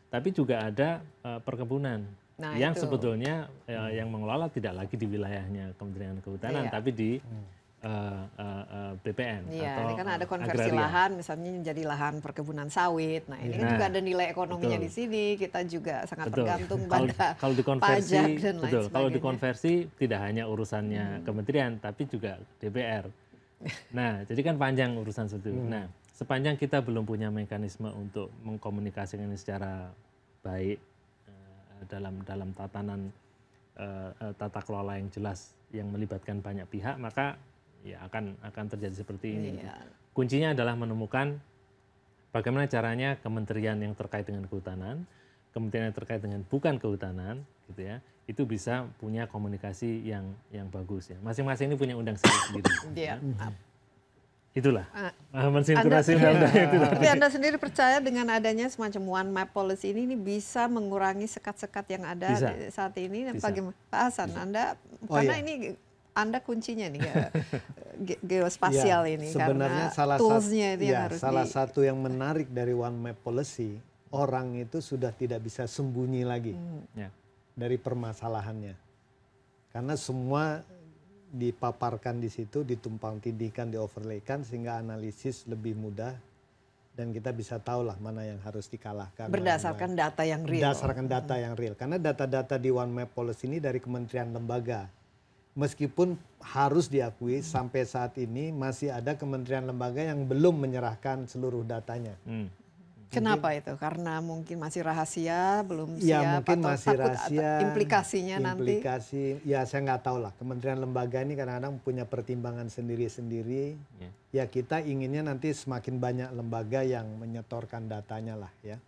Tapi juga ada perkebunan yang sebetulnya yang mengelola tidak lagi di wilayahnya Kementerian Kehutanan, tapi di BPN atau ini kan ada konversi lahan misalnya menjadi lahan perkebunan sawit. Nah ini kan juga ada nilai ekonominya di sini. Kita juga sangat tergantung pada pajak dan lain sebagainya. Kalau dikonversi tidak hanya urusannya kementerian tapi juga DPR. Nah jadi kan panjang urusan itu. Nah sepanjang kita belum punya mekanisme untuk mengkomunikasikan ini secara baik dalam tatanan tata kelola yang jelas yang melibatkan banyak pihak, maka ya akan terjadi seperti ini. Kuncinya adalah menemukan bagaimana caranya kementerian yang terkait dengan kehutanan, kementerian yang terkait dengan bukan kehutanan, gitu ya, itu bisa punya komunikasi yang bagus ya. Masing-masing ini punya undang sendiri. Itulah mensinkrasi undang-undang itu. Tapi Anda sendiri percaya dengan adanya semacam one map policy ini bisa mengurangi sekat-sekat yang ada saat ini? Bagaimana Pak Hasan? Anda karena ini Anda kuncinya nih geospasial ini sebenarnya karena toolsnya itu yang harus salah satu yang menarik dari one map policy, orang itu sudah tidak bisa sembunyi lagi dari permasalahannya, karena semua dipaparkan di situ, ditumpang tindihkan, dioverlaykan sehingga analisis lebih mudah dan kita bisa tahu lah mana yang harus dikalahkan berdasarkan data yang real. Berdasarkan data yang real, karena data-data di one map policy ini dari kementerian lembaga. Meskipun harus diakui sampai saat ini masih ada kementerian lembaga yang belum menyerahkan seluruh datanya. Kenapa itu? Karena mungkin masih rahasia, belum siap, ya, mungkin atau masih takut rahasia, implikasinya nanti? Ya saya nggak tahu lah. Kementerian lembaga ini kadang-kadang punya pertimbangan sendiri-sendiri. Ya kita inginnya nanti semakin banyak lembaga yang menyetorkan datanya lah ya.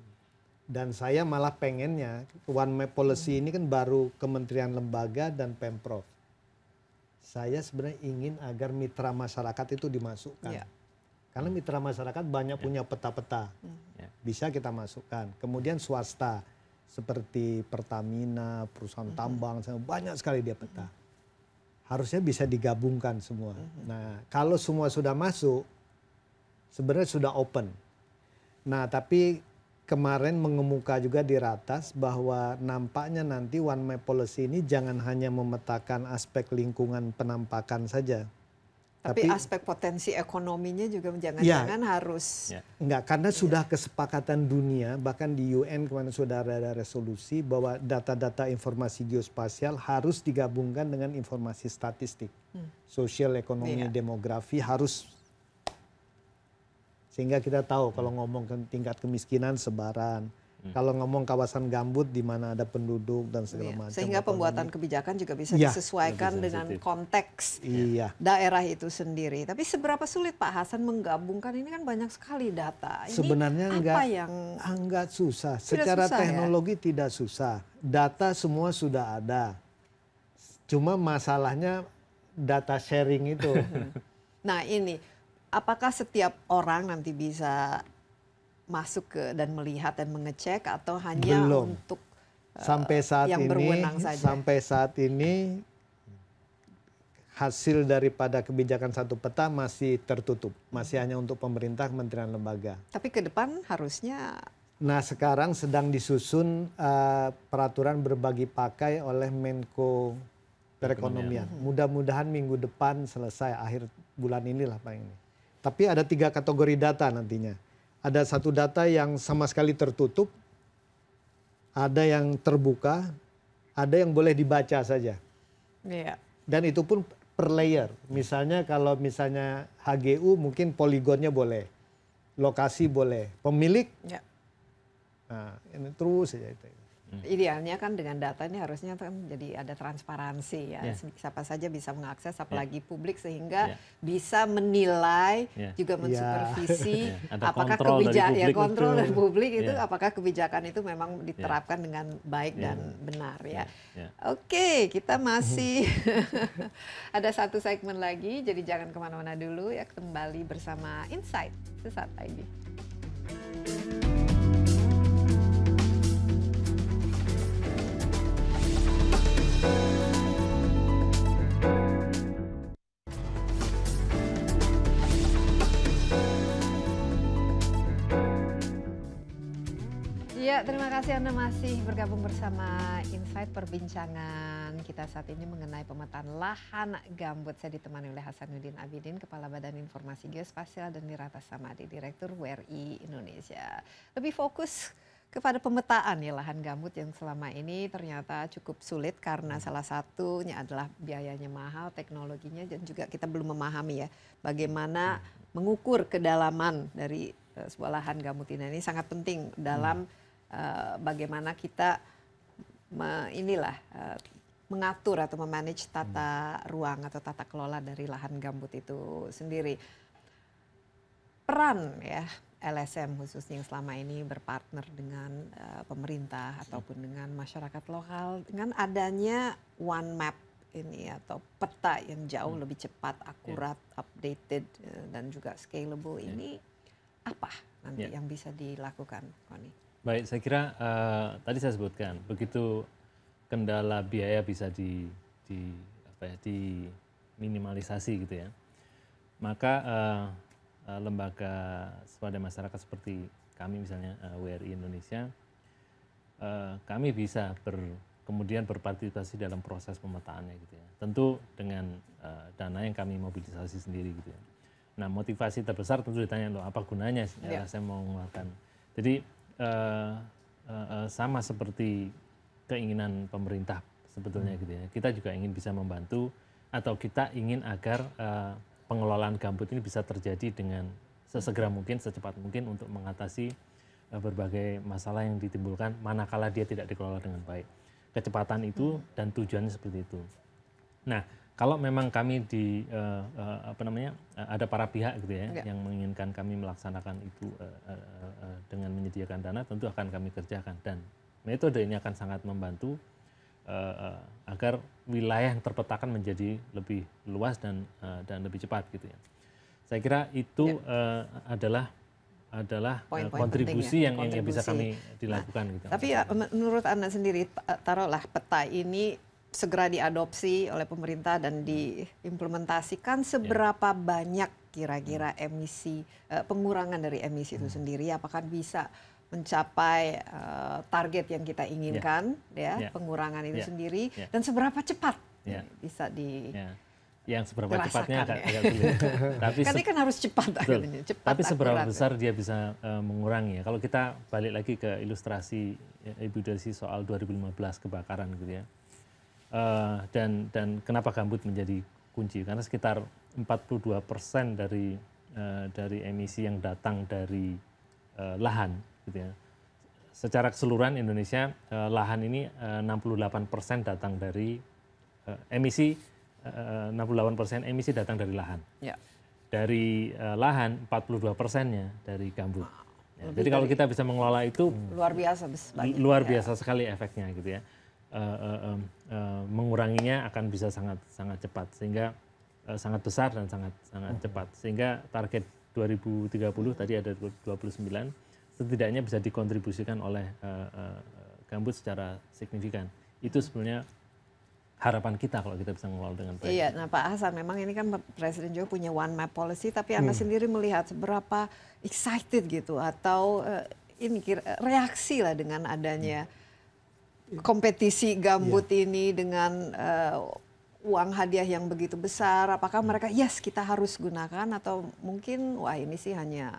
Dan saya malah pengennya one map policy ini kan baru kementerian lembaga dan Pemprov. Saya sebenarnya ingin agar mitra masyarakat itu dimasukkan. Karena mitra masyarakat banyak punya peta-peta. Bisa kita masukkan. Kemudian swasta seperti Pertamina, perusahaan tambang, banyak sekali dia peta. Harusnya bisa digabungkan semua. Nah, kalau semua sudah masuk, sebenarnya sudah open. Nah, tapi kemarin mengemuka juga di Ratas bahwa nampaknya nanti one map policy ini jangan hanya memetakan aspek lingkungan penampakan saja. Tapi aspek potensi ekonominya juga jangan-jangan harus. Enggak, karena sudah kesepakatan dunia, bahkan di UN kemarin sudah ada resolusi bahwa data-data informasi geospasial harus digabungkan dengan informasi statistik. Sosial, ekonomi, demografi harus. Sehingga kita tahu kalau ngomong tingkat kemiskinan, sebaran, Kalau ngomong kawasan gambut di mana ada penduduk dan segala macam. Sehingga pembuatan kebijakan juga bisa disesuaikan dengan konteks daerah itu sendiri. Tapi seberapa sulit Pak Hasan menggabungkan ini kan banyak sekali data. Ini sebenarnya enggak susah. Secara teknologi tidak susah. Data semua sudah ada. Cuma masalahnya data sharing itu. Nah ini, apakah setiap orang nanti bisa masuk ke dan melihat dan mengecek atau hanya untuk sampai saat yang ini, berwenang saja? Sampai saat ini hasil daripada kebijakan satu peta masih tertutup, masih hanya untuk pemerintah, kementerian, lembaga. Tapi ke depan harusnya. Nah sekarang sedang disusun peraturan berbagi pakai oleh Menko Perekonomian. Mudah-mudahan minggu depan selesai, akhir bulan inilah paling ini. Tapi ada 3 kategori data nantinya. Ada satu data yang sama sekali tertutup, ada yang terbuka, ada yang boleh dibaca saja. Dan itu pun per layer. Misalnya kalau misalnya HGU mungkin poligonnya boleh, lokasi boleh, pemilik. Nah ini terus saja itu. Idealnya kan dengan data ini harusnya kan jadi ada transparansi ya. Siapa saja bisa mengakses, apalagi publik, sehingga bisa menilai, juga mensupervisi apakah kebijakan kontrol dari publik itu apakah kebijakan itu memang diterapkan dengan baik dan benar ya. Oke, kita masih ada satu segmen lagi, jadi jangan kemana-mana dulu ya, kembali bersama Insight sesaat lagi. Ya, terima kasih Anda masih bergabung bersama Insight. Perbincangan kita saat ini mengenai pemetaan lahan gambut. Saya ditemani oleh Hasanuddin Abidin, Kepala Badan Informasi Geospasial, dan Nirata Samadi, Direktur WRI Indonesia. Lebih fokus kepada pemetaan ya lahan gambut yang selama ini ternyata cukup sulit karena salah satunya adalah biayanya mahal, teknologinya, dan juga kita belum memahami ya bagaimana mengukur kedalaman dari sebuah lahan gambut ini sangat penting dalam bagaimana kita mengatur atau memanage tata ruang atau tata kelola dari lahan gambut itu sendiri. Peran ya LSM khususnya yang selama ini berpartner dengan pemerintah ataupun dengan masyarakat lokal dengan adanya one map ini atau peta yang jauh lebih cepat, akurat, updated dan juga scalable ini apa nanti yang bisa dilakukan, Koni? Baik, saya kira tadi saya sebutkan begitu kendala biaya bisa diminimalisasi gitu ya, maka lembaga swadaya masyarakat seperti kami misalnya WRI Indonesia, kami bisa kemudian berpartisipasi dalam proses pemetaannya gitu ya. Tentu dengan dana yang kami mobilisasi sendiri gitu ya. Nah motivasi terbesar tentu ditanya loh apa gunanya saya mau mengeluarkan. Jadi sama seperti keinginan pemerintah sebetulnya gitu ya. Kita juga ingin bisa membantu atau kita ingin agar pengelolaan gambut ini bisa terjadi dengan sesegera mungkin, secepat mungkin untuk mengatasi berbagai masalah yang ditimbulkan manakala dia tidak dikelola dengan baik. Kecepatan itu dan tujuannya seperti itu. Nah, kalau memang kami ada para pihak gitu ya yang menginginkan kami melaksanakan itu dengan menyediakan dana, tentu akan kami kerjakan dan metode ini akan sangat membantu agar wilayah yang terpetakan menjadi lebih luas dan lebih cepat gitu ya. Saya kira itu adalah kontribusi yang bisa kami dilakukan gitu. Tapi ya, menurut Anda sendiri, taruhlah peta ini segera diadopsi oleh pemerintah dan diimplementasikan, seberapa banyak kira-kira emisi, pengurangan dari emisi itu sendiri, apakah bisa mencapai target yang kita inginkan, pengurangan itu sendiri, dan seberapa cepat bisa yang seberapa cepatnya agak sulit. Tapi kan harus cepat. Tapi seberapa besar dia bisa mengurangi ya. Kalau kita balik lagi ke ilustrasi Ibu Desi soal 2015 kebakaran gitu ya. Dan kenapa gambut menjadi kunci? Karena sekitar 42% dari emisi yang datang dari lahan gitu ya. secara keseluruhan Indonesia lahan ini 68% datang dari emisi, 68% emisi datang dari lahan. Ya. Dari lahan 42%-nya dari gambut. Ya, jadi kalau kita bisa mengelola itu luar biasa banyak, luar biasa sekali efeknya gitu ya. Menguranginya akan bisa sangat cepat sehingga sangat besar dan sangat cepat sehingga target 2030 tadi ada 29 setidaknya bisa dikontribusikan oleh gambut secara signifikan. Itu sebenarnya harapan kita kalau kita bisa mengelola dengan baik. Iya, nah Pak Hasan, memang ini kan Presiden juga punya one map policy, tapi Anda sendiri melihat seberapa excited gitu atau reaksi lah dengan adanya kompetisi gambut ini dengan uang hadiah yang begitu besar. Apakah mereka yes kita harus gunakan atau mungkin wah ini sih hanya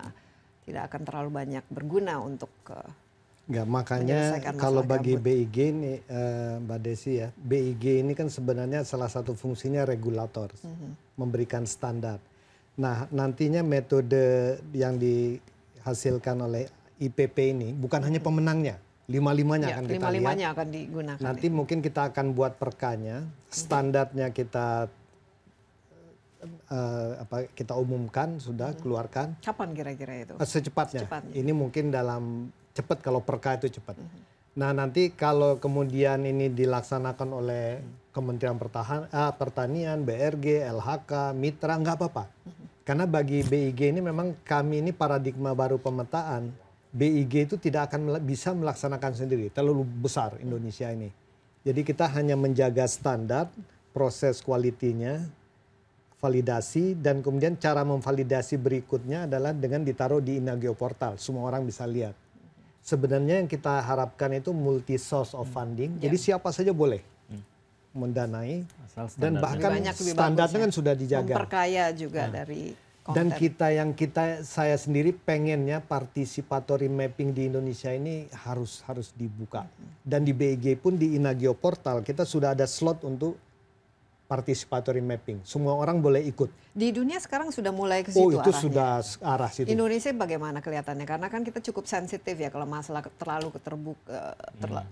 tidak akan terlalu banyak berguna untuk Enggak, makanya kalau bagi gambut. BIG ini Mbak Desi ya, BIG ini kan sebenarnya salah satu fungsinya regulator, memberikan standar. Nah, nantinya metode yang dihasilkan oleh IPP ini bukan hanya pemenangnya, lima-limanya akan kita lima-limanya lihat. akan digunakan. Nanti mungkin kita akan buat perkanya, standarnya kita kita umumkan, sudah keluarkan. Kapan kira-kira itu? Secepatnya. Ini mungkin dalam cepat, kalau perka itu cepat. Nah, nanti kalau kemudian ini dilaksanakan oleh Kementerian Pertanian, BRG, LHK, Mitra, nggak apa-apa. Karena bagi BIG ini memang kami ini paradigma baru pemetaan. BIG itu tidak akan bisa melaksanakan sendiri, terlalu besar Indonesia ini. Jadi kita hanya menjaga standar, proses kualitinya, validasi, dan kemudian cara memvalidasi berikutnya adalah dengan ditaruh di Inagio Portal. Semua orang bisa lihat. Sebenarnya yang kita harapkan itu multi source of funding. Jadi siapa saja boleh mendanai dan bahkan standarnya kan sudah dijaga. Memperkaya juga dari konten. Dan saya sendiri pengennya participatory mapping di Indonesia ini harus dibuka. Dan di BIG pun di Inagio Portal kita sudah ada slot untuk participatory mapping. Semua orang boleh ikut. Di dunia sekarang sudah mulai ke situ arahnya. Oh, itu arahnya. sudah arah situ. Indonesia bagaimana kelihatannya? Karena kan kita cukup sensitif ya kalau masalah terlalu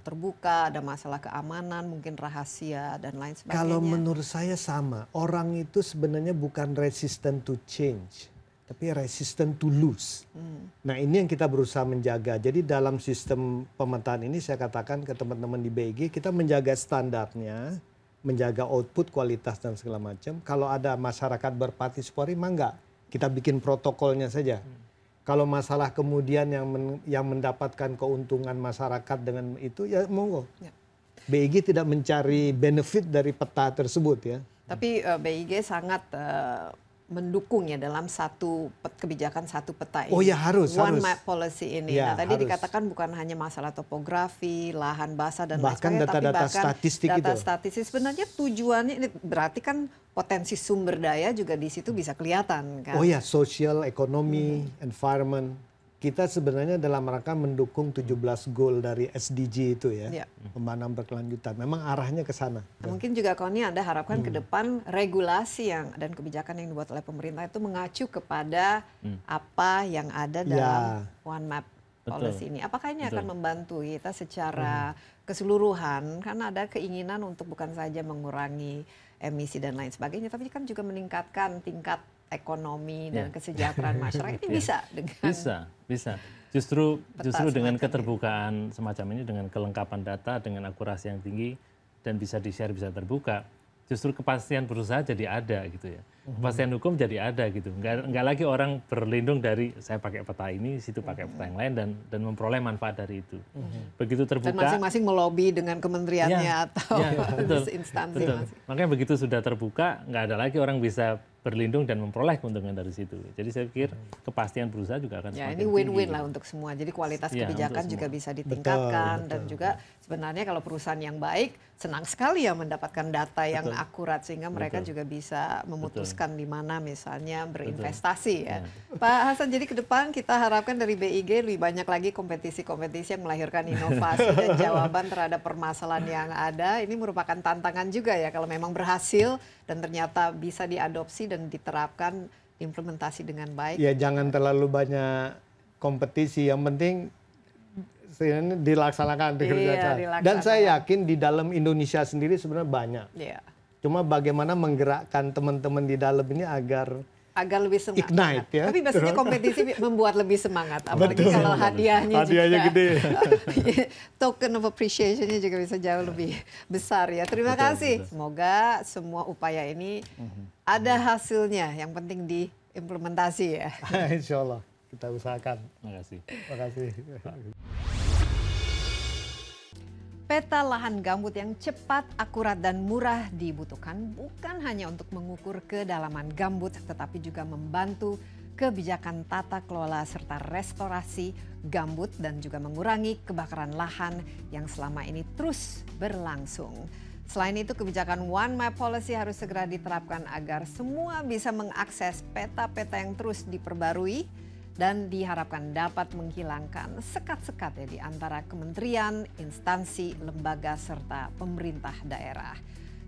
terbuka, ada masalah keamanan, mungkin rahasia dan lain sebagainya. Kalau menurut saya sama. Orang itu sebenarnya bukan resistant to change, tapi resistant to lose. Nah, ini yang kita berusaha menjaga. Jadi dalam sistem pemetaan ini saya katakan ke teman-teman di BIG, kita menjaga standarnya, menjaga output, kualitas dan segala macam. Kalau ada masyarakat berpartisipasi, mangga kita bikin protokolnya saja. Kalau masalah kemudian yang mendapatkan keuntungan masyarakat dengan itu, ya monggo. Ya. BIG tidak mencari benefit dari peta tersebut ya. Tapi BIG sangat mendukung ya dalam satu kebijakan satu peta ini. Oh ya harus. One map policy ini. Ya, nah tadi harus. dikatakan bukan hanya masalah topografi, lahan basah dan bahkan lain sebagainya, data-data statistik data itu. statistik sebenarnya tujuannya ini berarti kan potensi sumber daya juga di situ bisa kelihatan kan. Oh ya, social, ekonomi, environment. Kita sebenarnya dalam rangka mendukung 17 goal dari SDG itu ya. Pembangunan berkelanjutan. Memang arahnya ke sana. Nah, mungkin juga Koni Anda harapkan ke depan regulasi dan kebijakan yang dibuat oleh pemerintah itu mengacu kepada apa yang ada dalam One Map Policy ini. Apakah ini akan membantu kita secara keseluruhan? Karena ada keinginan untuk bukan saja mengurangi emisi dan lain sebagainya, tapi kan juga meningkatkan tingkat ekonomi dan kesejahteraan masyarakat. Ini bisa dengan bisa. Justru dengan keterbukaan semacam ini, dengan kelengkapan data, dengan akurasi yang tinggi dan bisa di-share, bisa terbuka, justru kepastian berusaha jadi ada gitu ya. Kepastian hukum jadi ada gitu. Nggak lagi orang berlindung dari saya pakai peta ini, situ pakai peta yang lain dan memperoleh manfaat dari itu. Begitu terbuka. Dan masing-masing melobi dengan kementeriannya atau instansi. Betul. Makanya begitu sudah terbuka, nggak ada lagi orang bisa berlindung dan memperoleh keuntungan dari situ. Jadi saya pikir kepastian berusaha juga akan semakin ini win-win tinggi. lah untuk semua. Jadi kualitas kebijakan juga bisa ditingkatkan dan juga sebenarnya kalau perusahaan yang baik senang sekali ya mendapatkan data yang akurat sehingga mereka juga bisa memutuskan di mana misalnya berinvestasi ya. Pak Hasan, jadi ke depan kita harapkan dari BIG lebih banyak lagi kompetisi-kompetisi yang melahirkan inovasi dan jawaban terhadap permasalahan yang ada. Ini merupakan tantangan juga ya kalau memang berhasil dan ternyata bisa diadopsi dan diterapkan implementasi dengan baik. Ya jangan terlalu banyak kompetisi, yang penting ini dilaksanakan, dikerjakan. dilaksanakan. Dan saya yakin di dalam Indonesia sendiri sebenarnya banyak. Iya. Cuma bagaimana menggerakkan teman-teman di dalam ini agar Lebih semangat. Ignite, ya. Tapi biasanya kompetisi membuat lebih semangat, apalagi kalau hadiahnya juga gede. token of appreciation-nya juga bisa jauh lebih besar ya. Terima kasih. Semoga semua upaya ini ada hasilnya. Yang penting diimplementasi ya. Insya Allah kita usahakan. Terima kasih. Terima kasih. Peta lahan gambut yang cepat, akurat, dan murah dibutuhkan bukan hanya untuk mengukur kedalaman gambut, tetapi juga membantu kebijakan tata kelola serta restorasi gambut dan juga mengurangi kebakaran lahan yang selama ini terus berlangsung. Selain itu, kebijakan One Map Policy harus segera diterapkan agar semua bisa mengakses peta-peta yang terus diperbarui dan diharapkan dapat menghilangkan sekat-sekat di antara kementerian, instansi, lembaga, serta pemerintah daerah.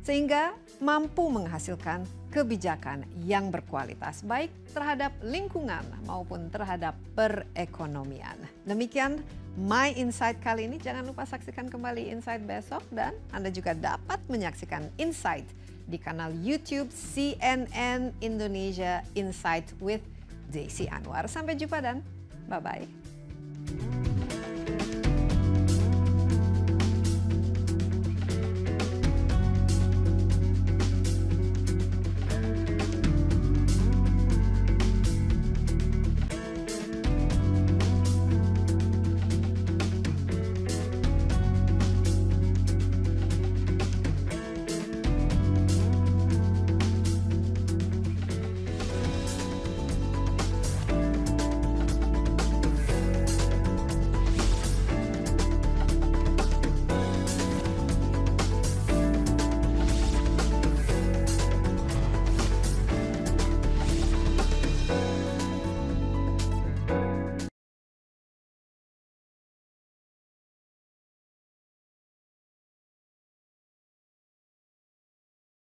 Sehingga mampu menghasilkan kebijakan yang berkualitas, baik terhadap lingkungan maupun terhadap perekonomian. Demikian My Insight kali ini. Jangan lupa saksikan kembali Insight besok, dan Anda juga dapat menyaksikan Insight di kanal YouTube CNN Indonesia Insight with Desi Anwar. Sampai jumpa dan bye-bye.